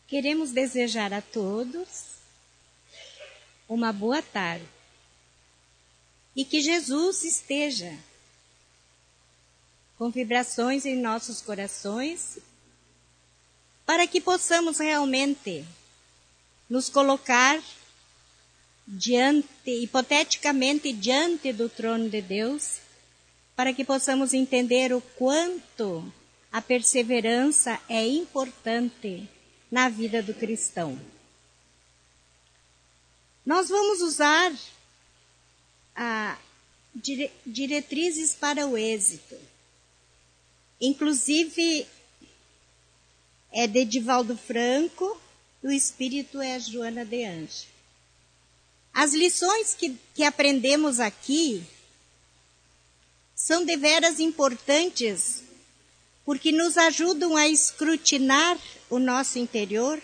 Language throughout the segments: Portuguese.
Queremos desejar a todos uma boa tarde e que Jesus esteja com vibrações em nossos corações para que possamos realmente nos colocar hipoteticamente diante do trono de Deus, para que possamos entender o quanto a perseverança é importante na vida do cristão. Nós vamos usar diretrizes para o êxito. Inclusive, é de Divaldo Franco, o espírito é a Joana de Anjos. As lições que aprendemos aqui são deveras importantes, porque nos ajudam a escrutinar o nosso interior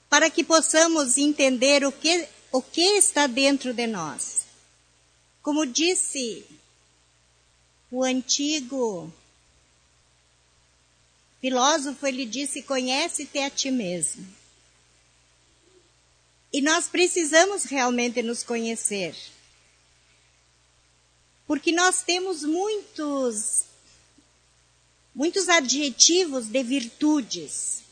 para que possamos entender o que está dentro de nós. Como disse o antigo filósofo, ele disse: conhece-te a ti mesmo. E nós precisamos realmente nos conhecer, porque nós temos muitos adjetivos de virtudes,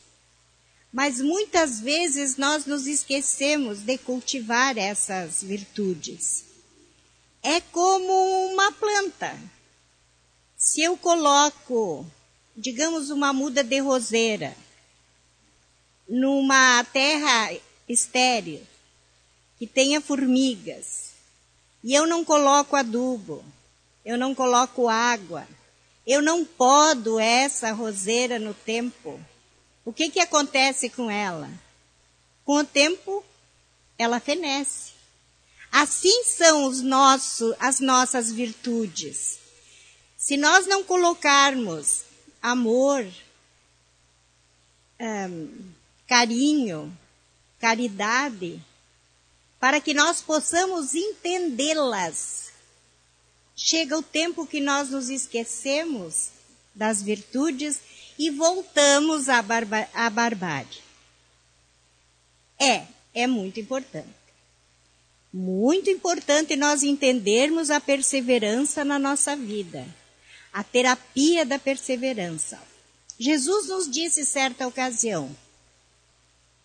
mas muitas vezes nós nos esquecemos de cultivar essas virtudes. É como uma planta. Se eu coloco, digamos, uma muda de roseira numa terra estéril, que tenha formigas, e eu não coloco adubo, eu não coloco água, eu não podo essa roseira no tempo, o que acontece com ela? Com o tempo, ela fenece. Assim são as nossas virtudes. Se nós não colocarmos amor, carinho, caridade, para que nós possamos entendê-las, chega o tempo que nós nos esquecemos das virtudes e voltamos à barbárie. É muito importante. Muito importante nós entendermos a perseverança na nossa vida, a terapia da perseverança. Jesus nos disse certa ocasião,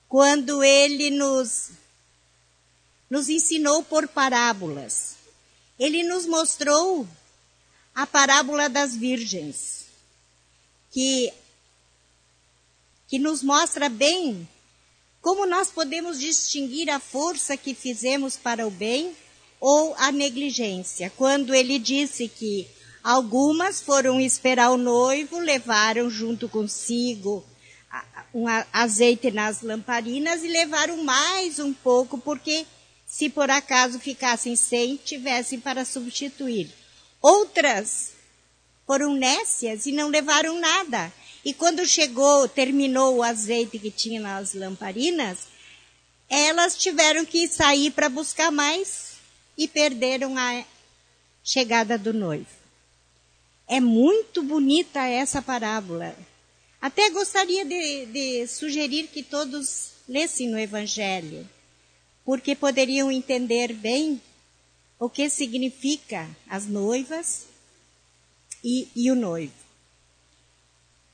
quando ele nos ensinou por parábolas, ele nos mostrou a parábola das virgens, que nos mostra bem como nós podemos distinguir a força que fizemos para o bem ou a negligência. Quando ele disse que algumas foram esperar o noivo, levaram junto consigo um azeite nas lamparinas e levaram mais um pouco, porque se por acaso ficassem sem, tivessem para substituir. Outras foram nécias e não levaram nada. E quando terminou o azeite que tinha nas lamparinas, elas tiveram que sair para buscar mais e perderam a chegada do noivo. É muito bonita essa parábola. Até gostaria de sugerir que todos lessem no Evangelho, porque poderiam entender bem o que significa as noivas e o noivo.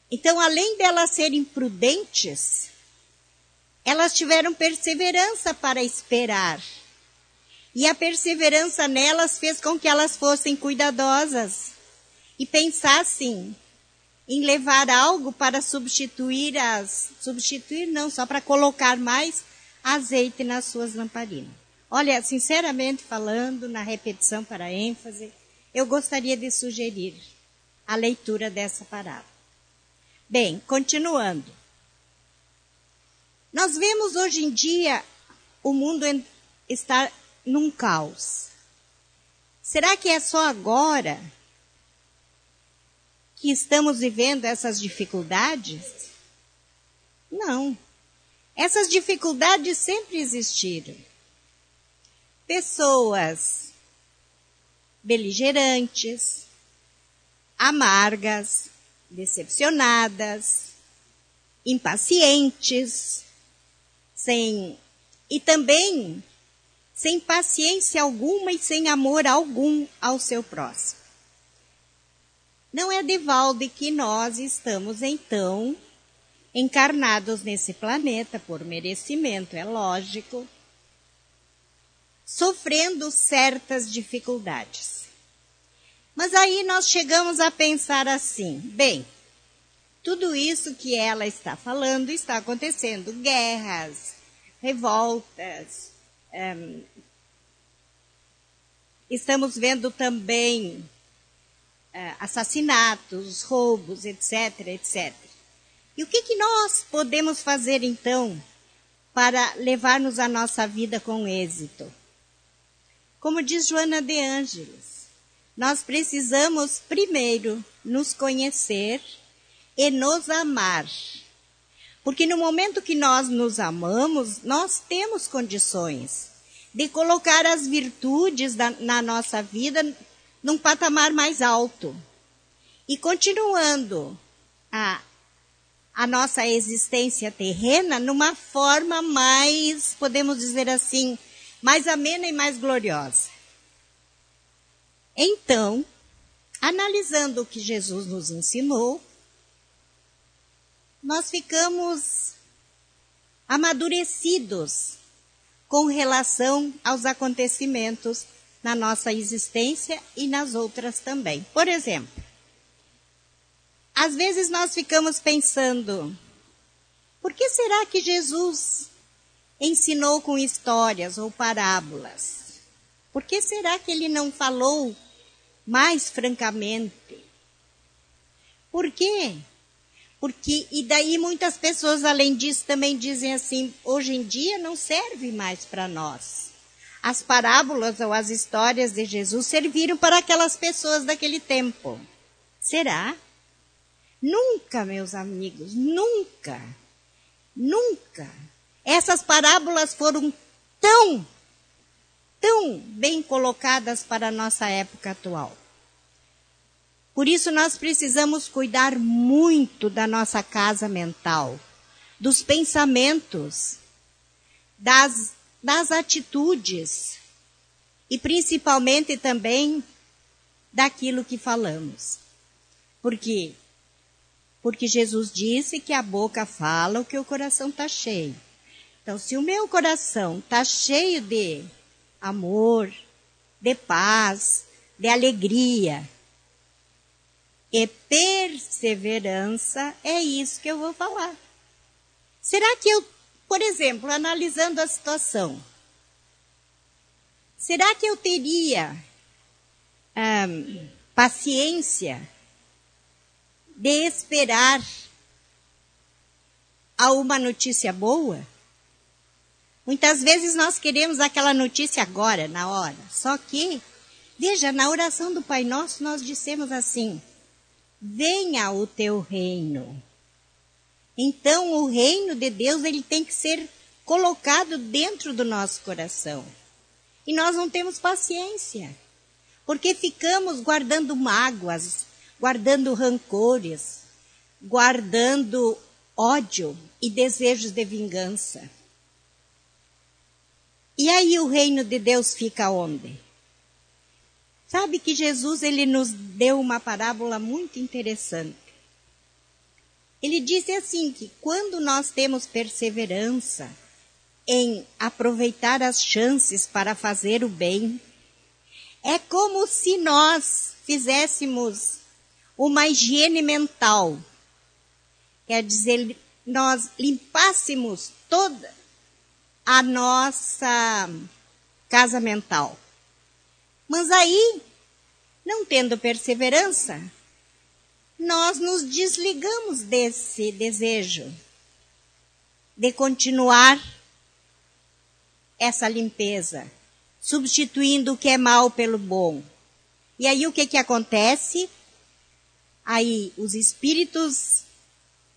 Então, além delas serem prudentes, elas tiveram perseverança para esperar. E a perseverança nelas fez com que elas fossem cuidadosas e pensassem em levar algo para substituir não, só para colocar mais azeite nas suas lamparinas. Olha, sinceramente falando, na repetição para ênfase, eu gostaria de sugerir a leitura dessa parábola. Bem, continuando. Nós vemos hoje em dia o mundo estar num caos. Será que é só agora que estamos vivendo essas dificuldades? Não. Essas dificuldades sempre existiram. Pessoas beligerantes, amargas, decepcionadas, impacientes, e também sem paciência alguma e sem amor algum ao seu próximo. Não é de balde que nós estamos, então, encarnados nesse planeta, por merecimento, é lógico, sofrendo certas dificuldades. Mas aí nós chegamos a pensar assim, bem, tudo isso que ela está falando está acontecendo, guerras, revoltas, estamos vendo também assassinatos, roubos, etc, etc. E o que nós podemos fazer, então, para levarmos a nossa vida com êxito? Como diz Joana de Ângeles, nós precisamos, primeiro, nos conhecer e nos amar. Porque no momento que nós nos amamos, nós temos condições de colocar as virtudes na nossa vida num patamar mais alto. E continuando a nossa existência terrena numa forma mais, podemos dizer assim, mais amena e mais gloriosa. Então, analisando o que Jesus nos ensinou, nós ficamos amadurecidos com relação aos acontecimentos na nossa existência e nas outras também. Por exemplo, às vezes nós ficamos pensando, por que será que Jesus ensinou com histórias ou parábolas? Por que será que ele não falou mais francamente? Por quê? E daí muitas pessoas, além disso, também dizem assim, hoje em dia não serve mais para nós. As parábolas ou as histórias de Jesus serviram para aquelas pessoas daquele tempo. Será? Nunca, meus amigos, nunca, nunca. Essas parábolas foram tão bem colocadas para a nossa época atual. Por isso nós precisamos cuidar muito da nossa casa mental, dos pensamentos, das atitudes e principalmente também daquilo que falamos. Por quê? Porque Jesus disse que a boca fala o que o coração está cheio. Então, se o meu coração está cheio de amor, de paz, de alegria e perseverança, é isso que eu vou falar. Será que eu, por exemplo, analisando a situação, será que eu teria paciência de esperar a uma notícia boa? Muitas vezes nós queremos aquela notícia agora, na hora. Só que, veja, na oração do Pai Nosso nós dissemos assim, venha o teu reino. Então o reino de Deus ele tem que ser colocado dentro do nosso coração. E nós não temos paciência, porque ficamos guardando mágoas, guardando rancores, guardando ódio e desejos de vingança. E aí o reino de Deus fica onde? Sabe que Jesus ele nos deu uma parábola muito interessante. Ele disse assim que quando nós temos perseverança em aproveitar as chances para fazer o bem, é como se nós fizéssemos uma higiene mental. Quer dizer, nós limpássemos toda a nossa casa mental. Mas aí, não tendo perseverança, nós nos desligamos desse desejo de continuar essa limpeza, substituindo o que é mal pelo bom. E aí o que acontece? Aí os espíritos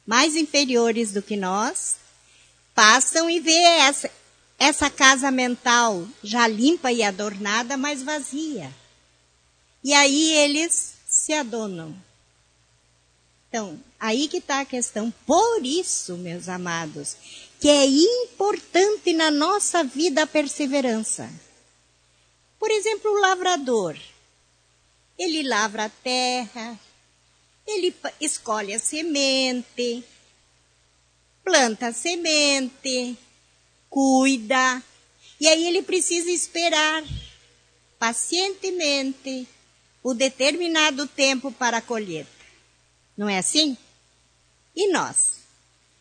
mais inferiores do que nós passam e vê essa casa mental já limpa e adornada, mas vazia. E aí eles se adonam. Então, aí que está a questão. Por isso, meus amados, que é importante na nossa vida a perseverança. Por exemplo, o lavrador. Ele lavra a terra, ele escolhe a semente, planta a semente, cuida, e aí ele precisa esperar pacientemente o determinado tempo para a colheita. Não é assim? E nós?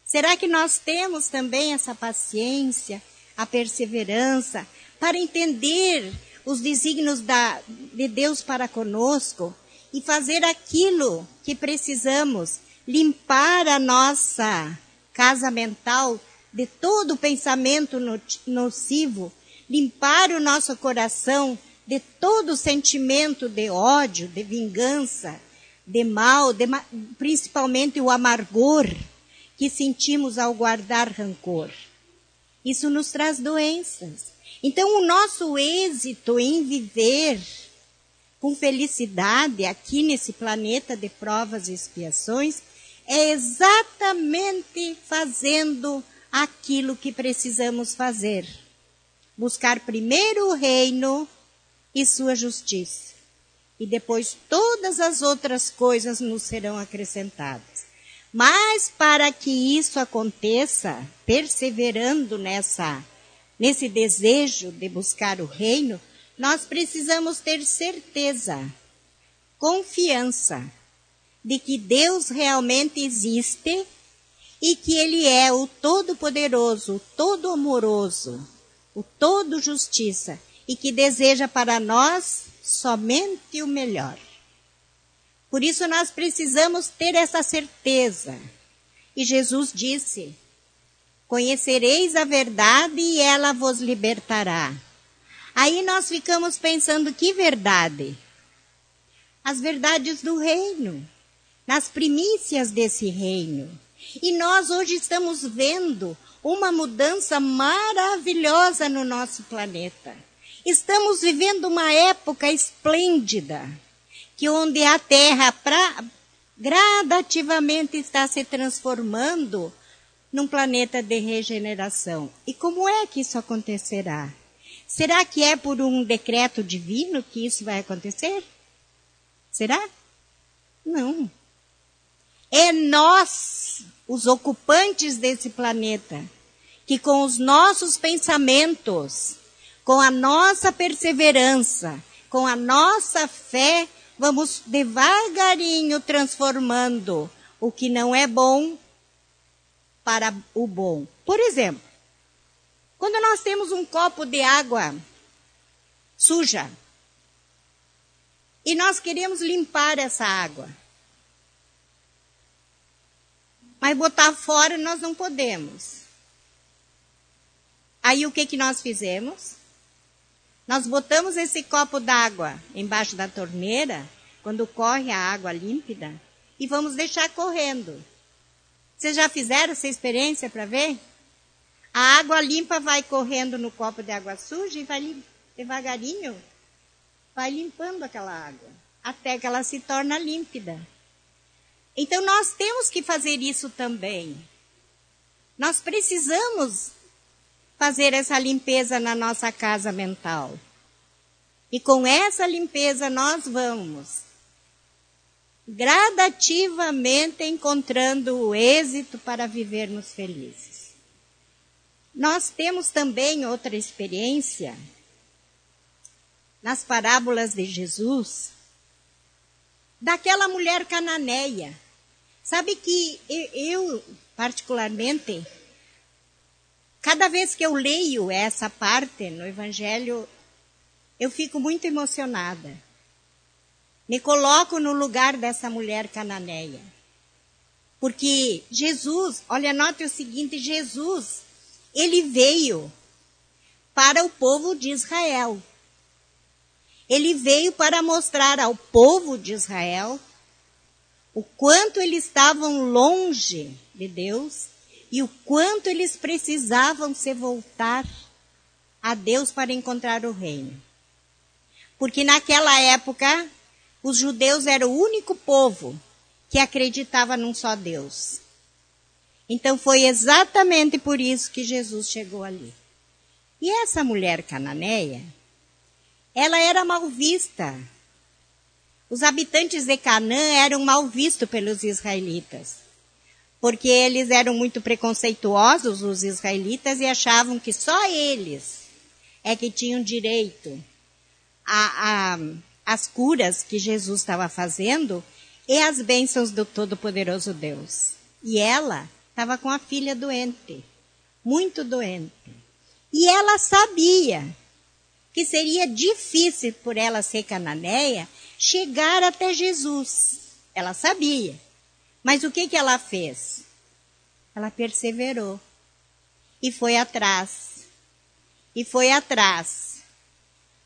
Será que nós temos também essa paciência, a perseverança, para entender os desígnios de Deus para conosco e fazer aquilo que precisamos, limpar a nossa casa mental de todo pensamento nocivo, limpar o nosso coração de todo sentimento de ódio, de vingança, de mal, principalmente o amargor que sentimos ao guardar rancor. Isso nos traz doenças. Então, o nosso êxito em viver com felicidade aqui nesse planeta de provas e expiações é exatamente fazendo aquilo que precisamos fazer. Buscar primeiro o reino e sua justiça. E depois todas as outras coisas nos serão acrescentadas. Mas para que isso aconteça, perseverando nesse desejo de buscar o reino, nós precisamos ter certeza, confiança de que Deus realmente existe e que Ele é o Todo-Poderoso, o Todo-Amoroso, o Todo-Justiça e que deseja para nós somente o melhor. Por isso nós precisamos ter essa certeza. E Jesus disse: conhecereis a verdade e ela vos libertará. Aí nós ficamos pensando, que verdade? As verdades do reino, nas primícias desse reino. E nós hoje estamos vendo uma mudança maravilhosa no nosso planeta. Estamos vivendo uma época esplêndida, que onde a Terra gradativamente está se transformando num planeta de regeneração. E como é que isso acontecerá? Será que é por um decreto divino que isso vai acontecer? Será? Não. É nós, os ocupantes desse planeta, que com os nossos pensamentos, com a nossa perseverança, com a nossa fé, vamos devagarinho transformando o que não é bom para o bom. Por exemplo, quando nós temos um copo de água suja e nós queremos limpar essa água, mas botar fora nós não podemos. Aí o que nós fizemos? Nós botamos esse copo d'água embaixo da torneira, quando corre a água límpida, e vamos deixar correndo. Vocês já fizeram essa experiência para ver? A água limpa vai correndo no copo de água suja e vai devagarinho, vai limpando aquela água, até que ela se torna límpida. Então nós temos que fazer isso também. Nós precisamos fazer essa limpeza na nossa casa mental. E com essa limpeza nós vamos gradativamente encontrando o êxito para vivermos felizes. Nós temos também outra experiência nas parábolas de Jesus, daquela mulher cananeia. Sabe que eu particularmente, cada vez que eu leio essa parte no Evangelho, eu fico muito emocionada. Me coloco no lugar dessa mulher cananeia. Porque Jesus, olha, note o seguinte, Jesus, ele veio para o povo de Israel. Ele veio para mostrar ao povo de Israel o quanto eles estavam longe de Deus e o quanto eles precisavam se voltar a Deus para encontrar o reino. Porque naquela época, os judeus eram o único povo que acreditava num só Deus. Então foi exatamente por isso que Jesus chegou ali. E essa mulher cananeia, ela era mal vista. Os habitantes de Canaã eram mal vistos pelos israelitas, porque eles eram muito preconceituosos, os israelitas, e achavam que só eles é que tinham direito às curas que Jesus estava fazendo e às bênçãos do Todo-Poderoso Deus. E ela estava com a filha doente, muito doente. E ela sabia que seria difícil por ela ser cananeia chegar até Jesus. Ela sabia. Mas o que ela fez? Ela perseverou. E foi atrás. E foi atrás.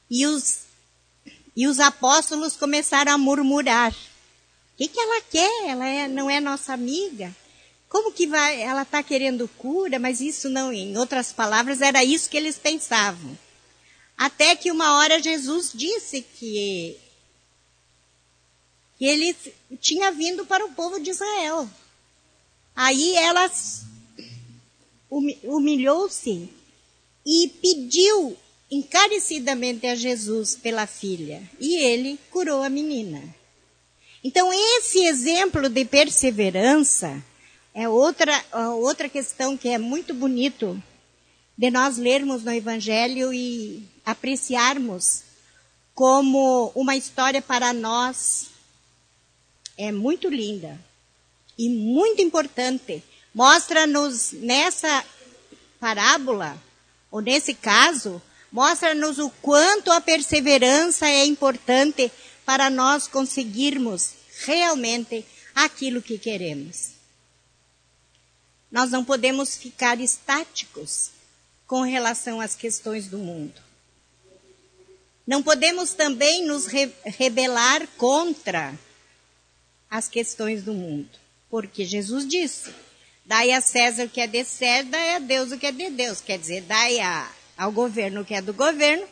E os apóstolos começaram a murmurar. O que ela quer? Ela não é nossa amiga? Como que vai? Ela está querendo cura, mas isso não, em outras palavras, era isso que eles pensavam. Até que uma hora Jesus disse que ele tinha vindo para o povo de Israel. Aí ela humilhou-se e pediu encarecidamente a Jesus pela filha. E ele curou a menina. Então esse exemplo de perseverança é outra questão que é muito bonito de nós lermos no Evangelho e apreciarmos como uma história para nós. É muito linda e muito importante. Mostra-nos nessa parábola, ou nesse caso, mostra-nos o quanto a perseverança é importante para nós conseguirmos realmente aquilo que queremos. Nós não podemos ficar estáticos com relação às questões do mundo. Não podemos também nos rebelar contra as questões do mundo. Porque Jesus disse, dai a César o que é de César, dai a Deus o que é de Deus. Quer dizer, dai ao governo o que é do governo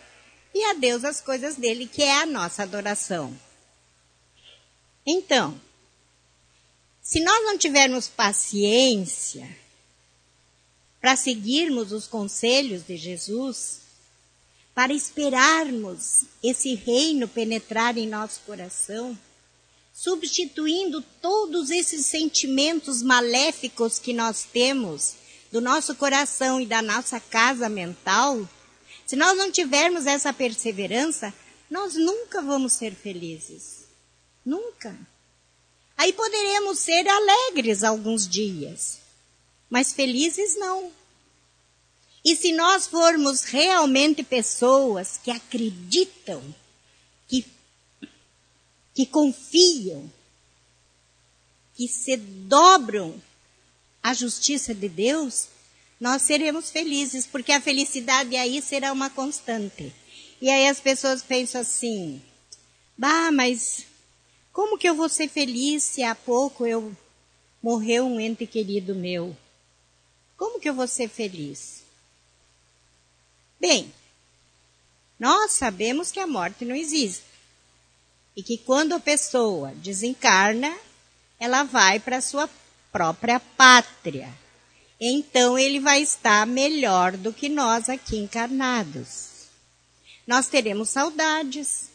e a Deus as coisas dele, que é a nossa adoração. Então, se nós não tivermos paciência para seguirmos os conselhos de Jesus, para esperarmos esse reino penetrar em nosso coração, substituindo todos esses sentimentos maléficos que nós temos do nosso coração e da nossa casa mental, se nós não tivermos essa perseverança, nós nunca vamos ser felizes. Nunca. Aí poderemos ser alegres alguns dias, mas felizes não. E se nós formos realmente pessoas que acreditam, que confiam, que se dobram à justiça de Deus, nós seremos felizes, porque a felicidade aí será uma constante. E aí as pessoas pensam assim, mas como que eu vou ser feliz se há pouco morreu um ente querido meu? Como que eu vou ser feliz? Bem, nós sabemos que a morte não existe. E que quando a pessoa desencarna, ela vai para a sua própria pátria. Então ele vai estar melhor do que nós aqui encarnados. Nós teremos saudades.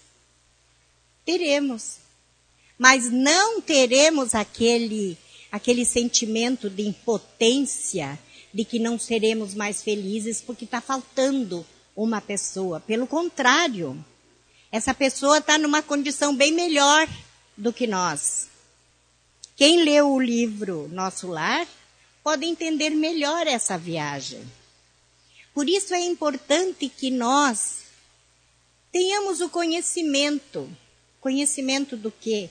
Teremos. Mas não teremos aquele sentimento de impotência, de que não seremos mais felizes porque está faltando uma pessoa. Pelo contrário, essa pessoa está numa condição bem melhor do que nós. Quem leu o livro Nosso Lar pode entender melhor essa viagem. Por isso é importante que nós tenhamos o conhecimento. Conhecimento do quê?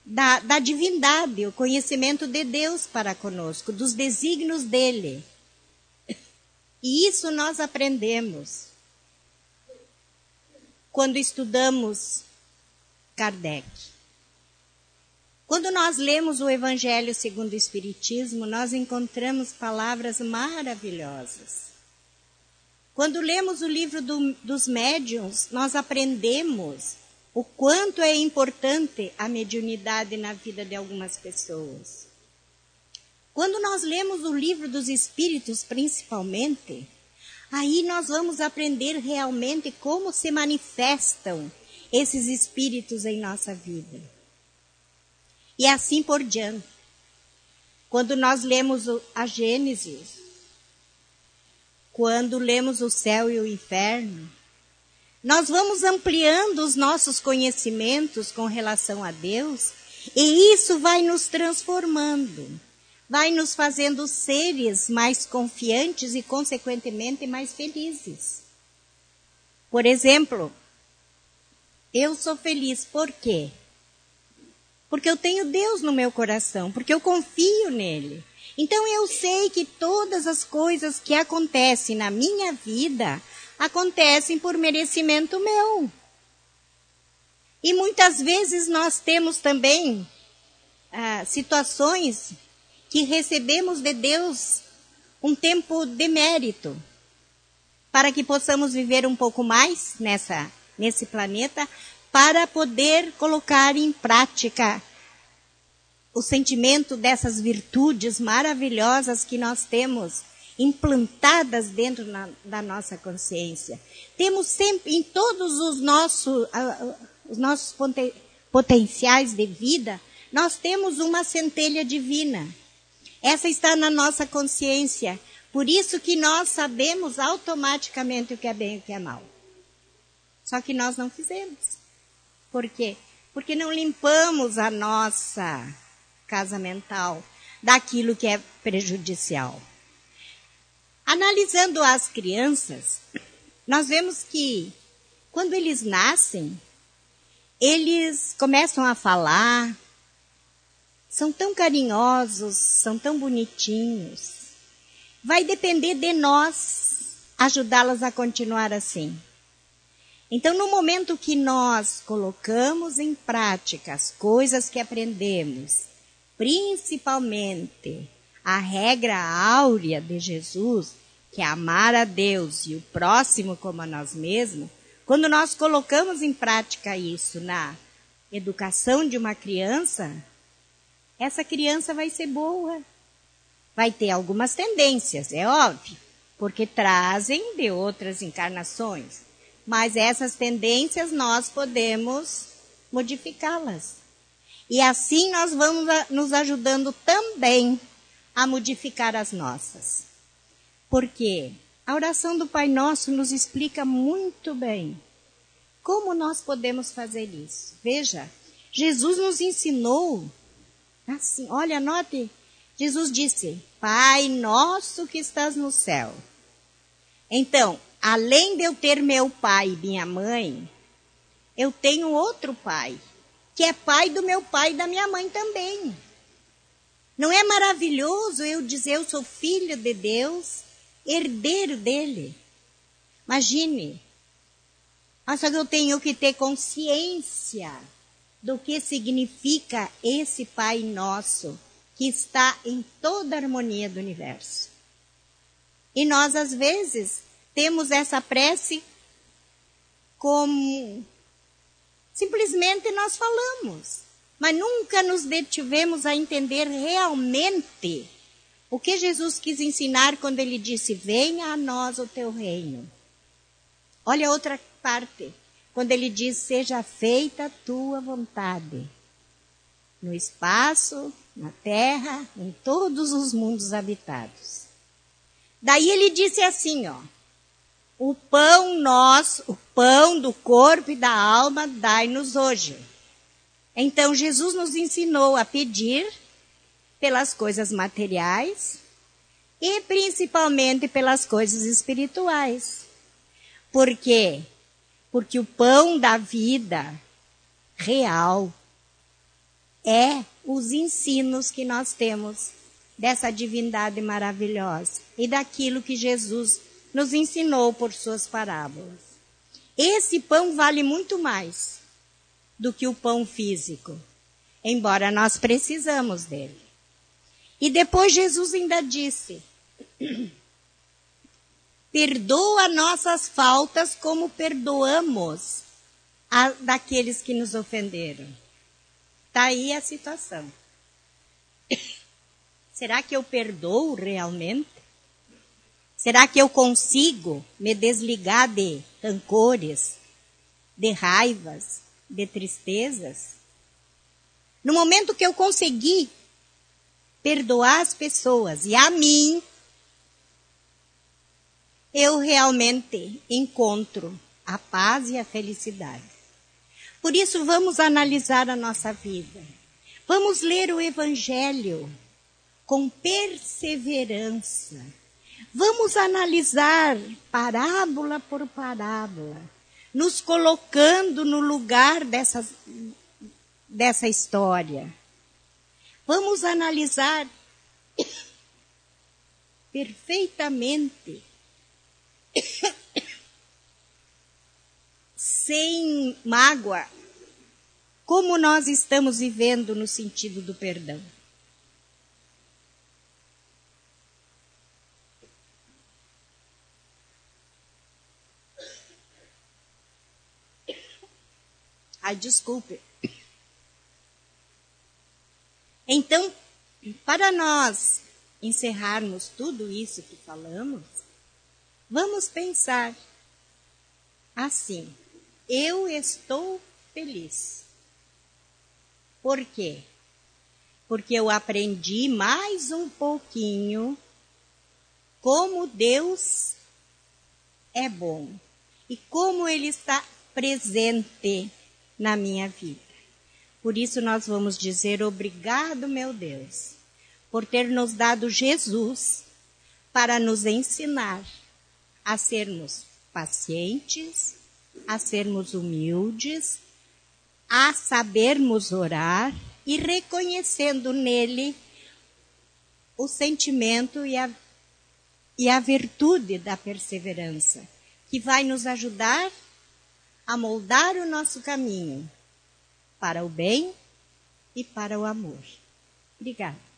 Da divindade, o conhecimento de Deus para conosco, dos desígnios dele. E isso nós aprendemos quando estudamos Kardec. Quando nós lemos o Evangelho segundo o Espiritismo, nós encontramos palavras maravilhosas. Quando lemos o livro dos médiuns, nós aprendemos o quanto é importante a mediunidade na vida de algumas pessoas. Quando nós lemos o livro dos Espíritos, principalmente, aí nós vamos aprender realmente como se manifestam esses espíritos em nossa vida. E assim por diante. Quando nós lemos a Gênesis, quando lemos o céu e o inferno, nós vamos ampliando os nossos conhecimentos com relação a Deus, e isso vai nos transformando, vai nos fazendo seres mais confiantes e, consequentemente, mais felizes. Por exemplo, eu sou feliz, por quê? Porque eu tenho Deus no meu coração, porque eu confio nele. Então eu sei que todas as coisas que acontecem na minha vida acontecem por merecimento meu. E muitas vezes nós temos também situações que recebemos de Deus um tempo de mérito, para que possamos viver um pouco mais nesse planeta, para poder colocar em prática o sentimento dessas virtudes maravilhosas que nós temos implantadas dentro da nossa consciência. Temos sempre, em todos os nossos potenciais de vida, nós temos uma centelha divina. Essa está na nossa consciência. Por isso que nós sabemos automaticamente o que é bem e o que é mal. Só que nós não fizemos. Por quê? Porque não limpamos a nossa casa mental daquilo que é prejudicial. Analisando as crianças, nós vemos que quando eles nascem, eles começam a falar, são tão carinhosos, são tão bonitinhos. Vai depender de nós ajudá-las a continuar assim. Então, no momento que nós colocamos em prática as coisas que aprendemos, principalmente a regra áurea de Jesus, que é amar a Deus e o próximo como a nós mesmos, quando nós colocamos em prática isso na educação de uma criança, essa criança vai ser boa. Vai ter algumas tendências, é óbvio, porque trazem de outras encarnações. Mas essas tendências nós podemos modificá-las. E assim nós vamos nos ajudando também a modificar as nossas. Porque a oração do Pai Nosso nos explica muito bem como nós podemos fazer isso. Veja, Jesus nos ensinou assim, olha, anote, Jesus disse, Pai Nosso que estás no céu. Então, além de eu ter meu pai e minha mãe, eu tenho outro pai, que é pai do meu pai e da minha mãe também. Não é maravilhoso eu dizer, eu sou filho de Deus, herdeiro dele? Imagine. Só que eu tenho que ter consciência do que significa esse Pai Nosso, que está em toda a harmonia do universo. E nós, às vezes, temos essa prece como simplesmente nós falamos, mas nunca nos detivemos a entender realmente o que Jesus quis ensinar quando ele disse, venha a nós o teu reino. Olha a outra parte, quando ele diz, seja feita a tua vontade, no espaço, na terra, em todos os mundos habitados. Daí ele disse assim, ó, o pão nosso, o pão do corpo e da alma, dai-nos hoje. Então Jesus nos ensinou a pedir pelas coisas materiais e principalmente pelas coisas espirituais. Por quê? Porque o pão da vida real é os ensinos que nós temos dessa divindade maravilhosa e daquilo que Jesus nos ensinou por suas parábolas. Esse pão vale muito mais do que o pão físico, embora nós precisamos dele. E depois Jesus ainda disse, perdoa nossas faltas como perdoamos daqueles que nos ofenderam. Está aí a situação. será que eu perdoo realmente? Será que eu consigo me desligar de rancores, de raivas, de tristezas? No momento que eu conseguir perdoar as pessoas e a mim, eu realmente encontro a paz e a felicidade. Por isso, vamos analisar a nossa vida. Vamos ler o Evangelho com perseverança. Vamos analisar parábola por parábola, nos colocando no lugar dessa história. Vamos analisar perfeitamente, sem mágoa, como nós estamos vivendo no sentido do perdão. Ai, desculpe. Então, para nós encerrarmos tudo isso que falamos, vamos pensar assim: eu estou feliz. Por quê? Porque eu aprendi mais um pouquinho como Deus é bom e como Ele está presente na minha vida. Por isso nós vamos dizer obrigado, meu Deus, por ter nos dado Jesus para nos ensinar a sermos pacientes, a sermos humildes, a sabermos orar e reconhecendo nele o sentimento e a virtude da perseverança, que vai nos ajudar a moldar o nosso caminho para o bem e para o amor. Obrigada.